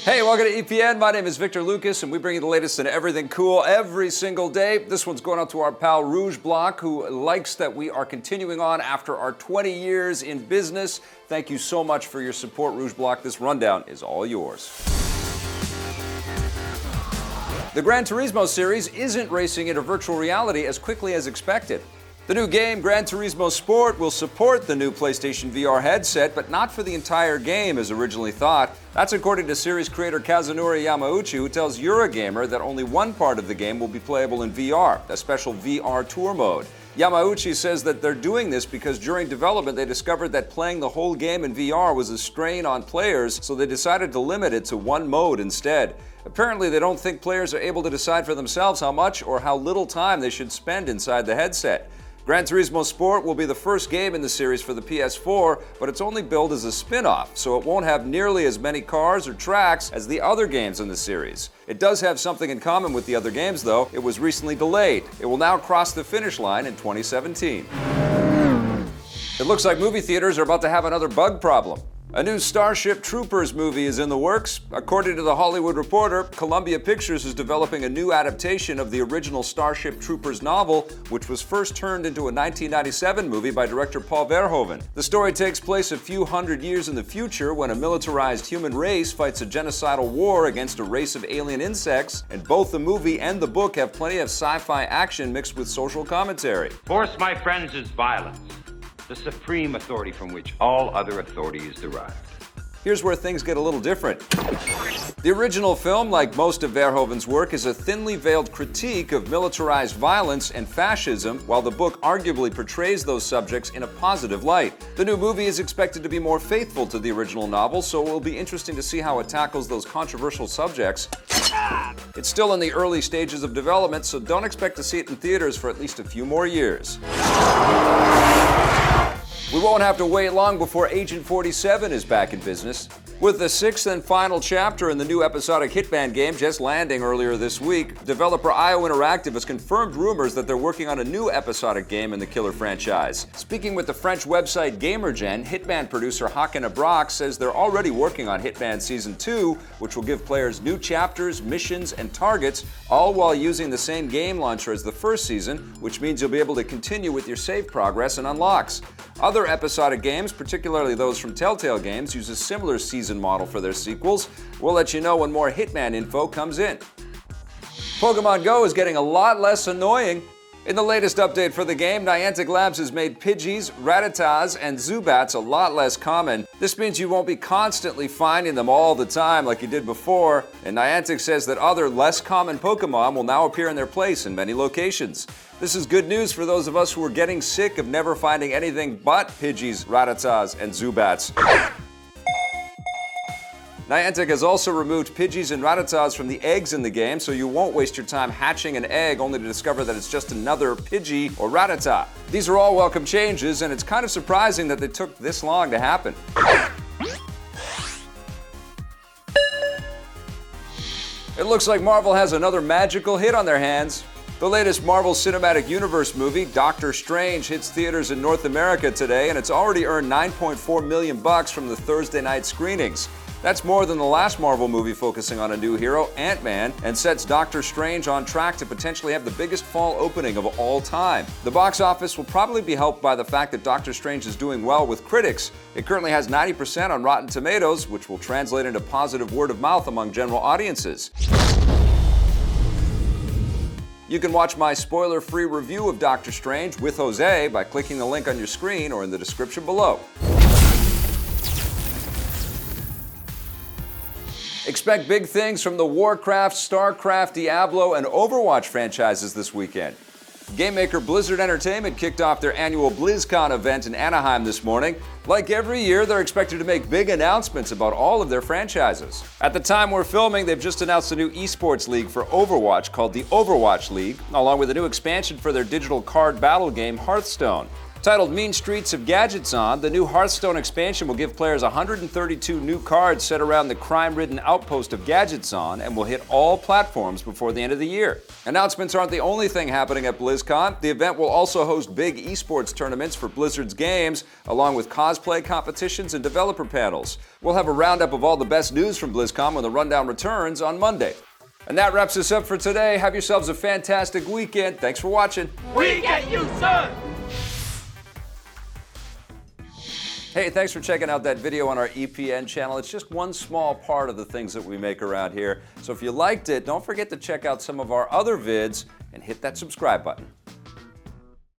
Hey, welcome to EPN. My name is Victor Lucas, and we bring you the latest in everything cool every single day. This one's going out to our pal Rouge Block, who likes that we are continuing on after our 20 years in business. Thank you so much for your support, Rouge Block. This rundown is all yours. The Gran Turismo series isn't racing into virtual reality as quickly as expected. The new game, Gran Turismo Sport, will support the new PlayStation VR headset, but not for the entire game as originally thought. That's according to series creator Kazunori Yamauchi, who tells Eurogamer that only one part of the game will be playable in VR, a special VR tour mode. Yamauchi says that they're doing this because during development they discovered that playing the whole game in VR was a strain on players, so they decided to limit it to one mode instead. Apparently they don't think players are able to decide for themselves how much or how little time they should spend inside the headset. Gran Turismo Sport will be the first game in the series for the PS4, but it's only billed as a spin-off, so it won't have nearly as many cars or tracks as the other games in the series. It does have something in common with the other games, though. It was recently delayed. It will now cross the finish line in 2017. It looks like movie theaters are about to have another bug problem. A new Starship Troopers movie is in the works. According to The Hollywood Reporter, Columbia Pictures is developing a new adaptation of the original Starship Troopers novel, which was first turned into a 1997 movie by director Paul Verhoeven. The story takes place a few hundred years in the future when a militarized human race fights a genocidal war against a race of alien insects, and both the movie and the book have plenty of sci-fi action mixed with social commentary. Force, my friends, is violence, the supreme authority from which all other authority is derived. Here's where things get a little different. The original film, like most of Verhoeven's work, is a thinly veiled critique of militarized violence and fascism, while the book arguably portrays those subjects in a positive light. The new movie is expected to be more faithful to the original novel, so it will be interesting to see how it tackles those controversial subjects. It's still in the early stages of development, so don't expect to see it in theaters for at least a few more years. We won't have to wait long before Agent 47 is back in business. With the sixth and final chapter in the new episodic Hitman game just landing earlier this week, developer IO Interactive has confirmed rumors that they're working on a new episodic game in the killer franchise. Speaking with the French website GamerGen, Hitman producer Hakan Abrak says they're already working on Hitman Season 2, which will give players new chapters, missions, and targets, all while using the same game launcher as the first season, which means you'll be able to continue with your save progress and unlocks. Other episodic games, particularly those from Telltale Games, use a similar season model for their sequels. We'll let you know when more Hitman info comes in. Pokémon Go is getting a lot less annoying. In the latest update for the game, Niantic Labs has made Pidgeys, Rattatas, and Zubats a lot less common. This means you won't be constantly finding them all the time like you did before, and Niantic says that other less common Pokemon will now appear in their place in many locations. This is good news for those of us who are getting sick of never finding anything but Pidgeys, Rattatas, and Zubats. Niantic has also removed Pidgeys and Rattatas from the eggs in the game, so you won't waste your time hatching an egg only to discover that it's just another Pidgey or Rattata. These are all welcome changes, and it's kind of surprising that they took this long to happen. It looks like Marvel has another magical hit on their hands. The latest Marvel Cinematic Universe movie, Doctor Strange, hits theaters in North America today, and it's already earned $9.4 million from the Thursday night screenings. That's more than the last Marvel movie focusing on a new hero, Ant-Man, and sets Doctor Strange on track to potentially have the biggest fall opening of all time. The box office will probably be helped by the fact that Doctor Strange is doing well with critics. It currently has 90% on Rotten Tomatoes, which will translate into positive word of mouth among general audiences. You can watch my spoiler-free review of Doctor Strange with Jose by clicking the link on your screen or in the description below. Expect big things from the Warcraft, StarCraft, Diablo, and Overwatch franchises this weekend. Game maker Blizzard Entertainment kicked off their annual Blizzcon event in Anaheim this morning. Like every year, they're expected to make big announcements about all of their franchises. At the time we're filming, they've just announced a new esports league for Overwatch called the Overwatch League, along with a new expansion for their digital card battle game, Hearthstone. Titled Mean Streets of Gadgets On, the new Hearthstone expansion will give players 132 new cards set around the crime-ridden outpost of Gadgets On and will hit all platforms before the end of the year. Announcements aren't the only thing happening at Blizzcon. The event will also host big esports tournaments for Blizzard's games, along with cosplay competitions and developer panels. We'll have a roundup of all the best news from Blizzcon when the rundown returns on Monday. And that wraps us up for today. Have yourselves a fantastic weekend. Thanks for watching. We get you, sir! Hey, thanks for checking out that video on our EPN channel. It's just one small part of the things that we make around here. So if you liked it, don't forget to check out some of our other vids and hit that subscribe button.